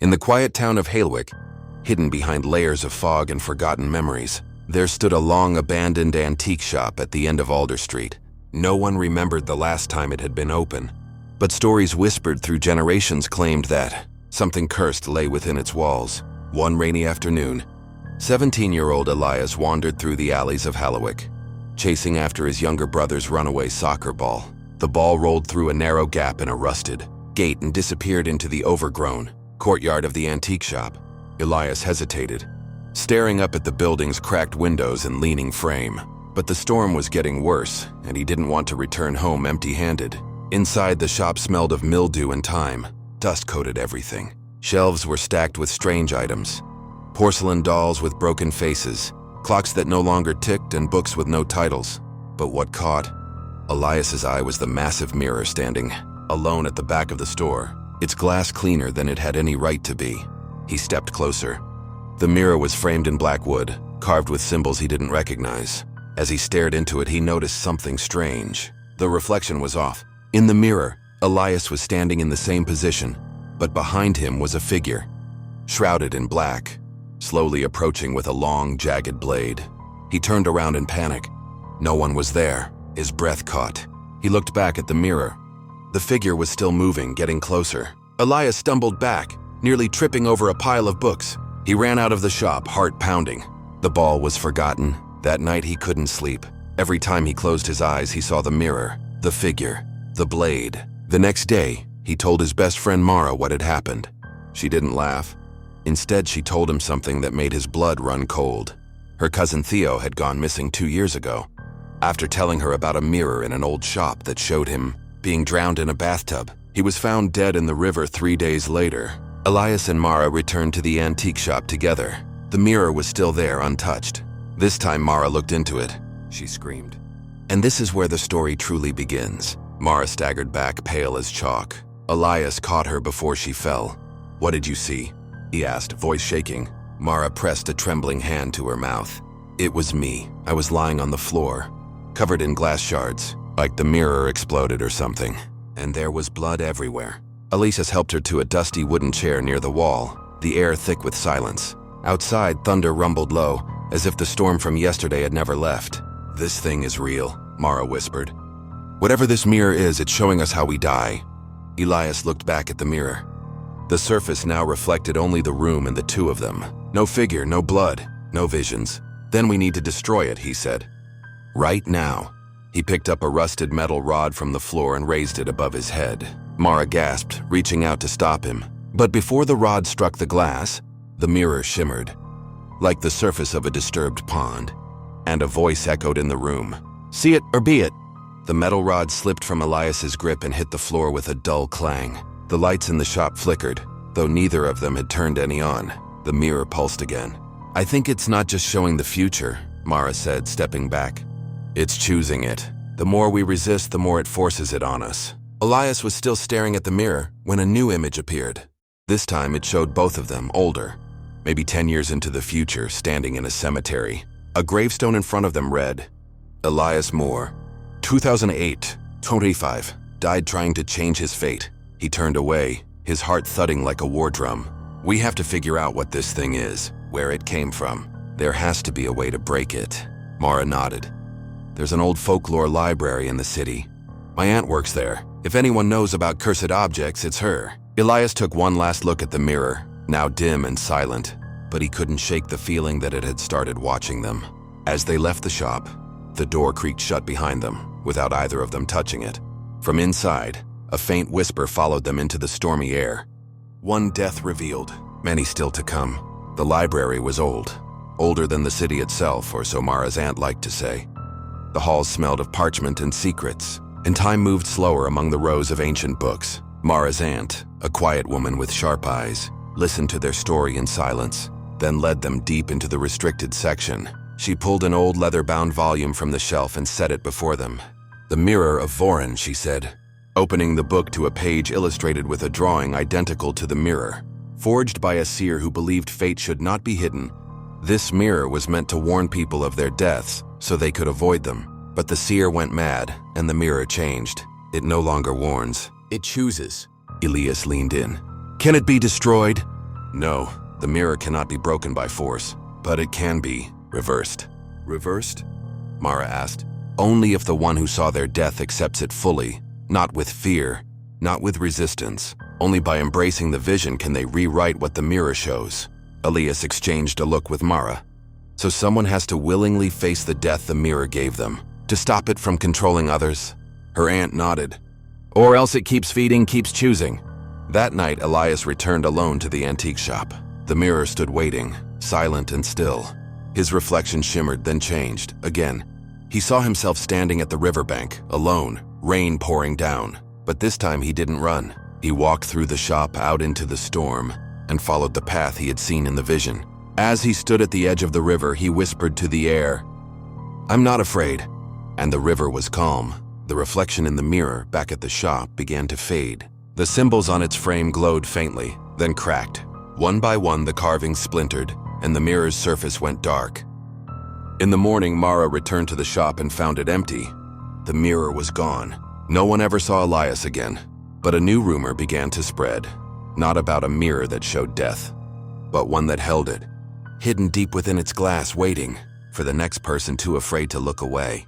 In the quiet town of Halewick, hidden behind layers of fog and forgotten memories, there stood a long abandoned antique shop at the end of Alder Street. No one remembered the last time it had been open, but stories whispered through generations claimed that something cursed lay within its walls. One rainy afternoon, 17-year-old Elias wandered through the alleys of Halewick, chasing after his younger brother's runaway soccer ball. The ball rolled through a narrow gap in a rusted gate and disappeared into the overgrown courtyard of the antique shop. Elias hesitated, staring up at the building's cracked windows and leaning frame. But the storm was getting worse, and he didn't want to return home empty-handed. Inside, the shop smelled of mildew and time. Dust coated everything. Shelves were stacked with strange items. Porcelain dolls with broken faces, clocks that no longer ticked, and books with no titles. But what caught Elias's eye was the massive mirror standing alone at the back of the store, its glass cleaner than it had any right to be. He stepped closer. The mirror was framed in black wood, carved with symbols he didn't recognize. As he stared into it, he noticed something strange. The reflection was off. In the mirror, Elias was standing in the same position, but behind him was a figure, shrouded in black, slowly approaching with a long, jagged blade. He turned around in panic. No one was there. His breath caught. He looked back at the mirror. The figure was still moving, getting closer. Elias stumbled back, nearly tripping over a pile of books. He ran out of the shop, heart pounding. The ball was forgotten. That night he couldn't sleep. Every time he closed his eyes, he saw the mirror, the figure, the blade. The next day, he told his best friend Mara what had happened. She didn't laugh. Instead, she told him something that made his blood run cold. Her cousin Theo had gone missing 2 years ago. After telling her about a mirror in an old shop that showed him being drowned in a bathtub, he was found dead in the river 3 days later. Elias and Mara returned to the antique shop together. The mirror was still there, untouched. This time Mara looked into it. She screamed. And this is where the story truly begins. Mara staggered back, pale as chalk. Elias caught her before she fell. "What did you see?" he asked, voice shaking. Mara pressed a trembling hand to her mouth. "It was me. I was lying on the floor, covered in glass shards, like the mirror exploded or something. And there was blood everywhere." Elias helped her to a dusty wooden chair near the wall, the air thick with silence. Outside, thunder rumbled low, as if the storm from yesterday had never left. "This thing is real," Mara whispered. "Whatever this mirror is, it's showing us how we die." Elias looked back at the mirror. The surface now reflected only the room and the two of them. No figure, no blood, no visions. "Then we need to destroy it," he said. "Right now." He picked up a rusted metal rod from the floor and raised it above his head. Mara gasped, reaching out to stop him. But before the rod struck the glass, the mirror shimmered, like the surface of a disturbed pond. And a voice echoed in the room. "See it or be it." The metal rod slipped from Elias's grip and hit the floor with a dull clang. The lights in the shop flickered, though neither of them had turned any on. The mirror pulsed again. "I think it's not just showing the future," Mara said, stepping back. "It's choosing it. The more we resist, the more it forces it on us." Elias was still staring at the mirror when a new image appeared. This time it showed both of them, older, maybe 10 years into the future, standing in a cemetery. A gravestone in front of them read, "Elias Moore, 2008, 25, died trying to change his fate." He turned away, his heart thudding like a war drum. "We have to figure out what this thing is, where it came from. There has to be a way to break it." Mara nodded. "There's an old folklore library in the city. My aunt works there. If anyone knows about cursed objects, it's her." Elias took one last look at the mirror, now dim and silent, but he couldn't shake the feeling that it had started watching them. As they left the shop, the door creaked shut behind them, without either of them touching it. From inside, a faint whisper followed them into the stormy air. One death revealed, many still to come. The library was old, older than the city itself, or so Mara's aunt liked to say. The halls smelled of parchment and secrets, and time moved slower among the rows of ancient books. Mara's aunt, a quiet woman with sharp eyes, listened to their story in silence, then led them deep into the restricted section. She pulled an old leather-bound volume from the shelf and set it before them. "The Mirror of Voron," she said, opening the book to a page illustrated with a drawing identical to the mirror. Forged by a seer who believed fate should not be hidden, this mirror was meant to warn people of their deaths so they could avoid them. But the seer went mad, and the mirror changed. It no longer warns. It chooses. Elias leaned in. "Can it be destroyed?" No, the mirror cannot be broken by force, but it can be reversed. Reversed? Mara asked. Only if the one who saw their death accepts it fully, not with fear, not with resistance. Only by embracing the vision can they rewrite what the mirror shows. Elias exchanged a look with Mara. So someone has to willingly face the death the mirror gave them, to stop it from controlling others? Her aunt nodded. Or else it keeps feeding, keeps choosing. That night, Elias returned alone to the antique shop. The mirror stood waiting, silent and still. His reflection shimmered, then changed, again. He saw himself standing at the riverbank, alone, rain pouring down. But this time he didn't run. He walked through the shop out into the storm and followed the path he had seen in the vision. As he stood at the edge of the river, he whispered to the air, "I'm not afraid." And the river was calm. The reflection in the mirror back at the shop began to fade. The symbols on its frame glowed faintly, then cracked. One by one, the carvings splintered, and the mirror's surface went dark. In the morning, Mara returned to the shop and found it empty. The mirror was gone. No one ever saw Elias again. But a new rumor began to spread. Not about a mirror that showed death, but one that held it, hidden deep within its glass, waiting for the next person too afraid to look away.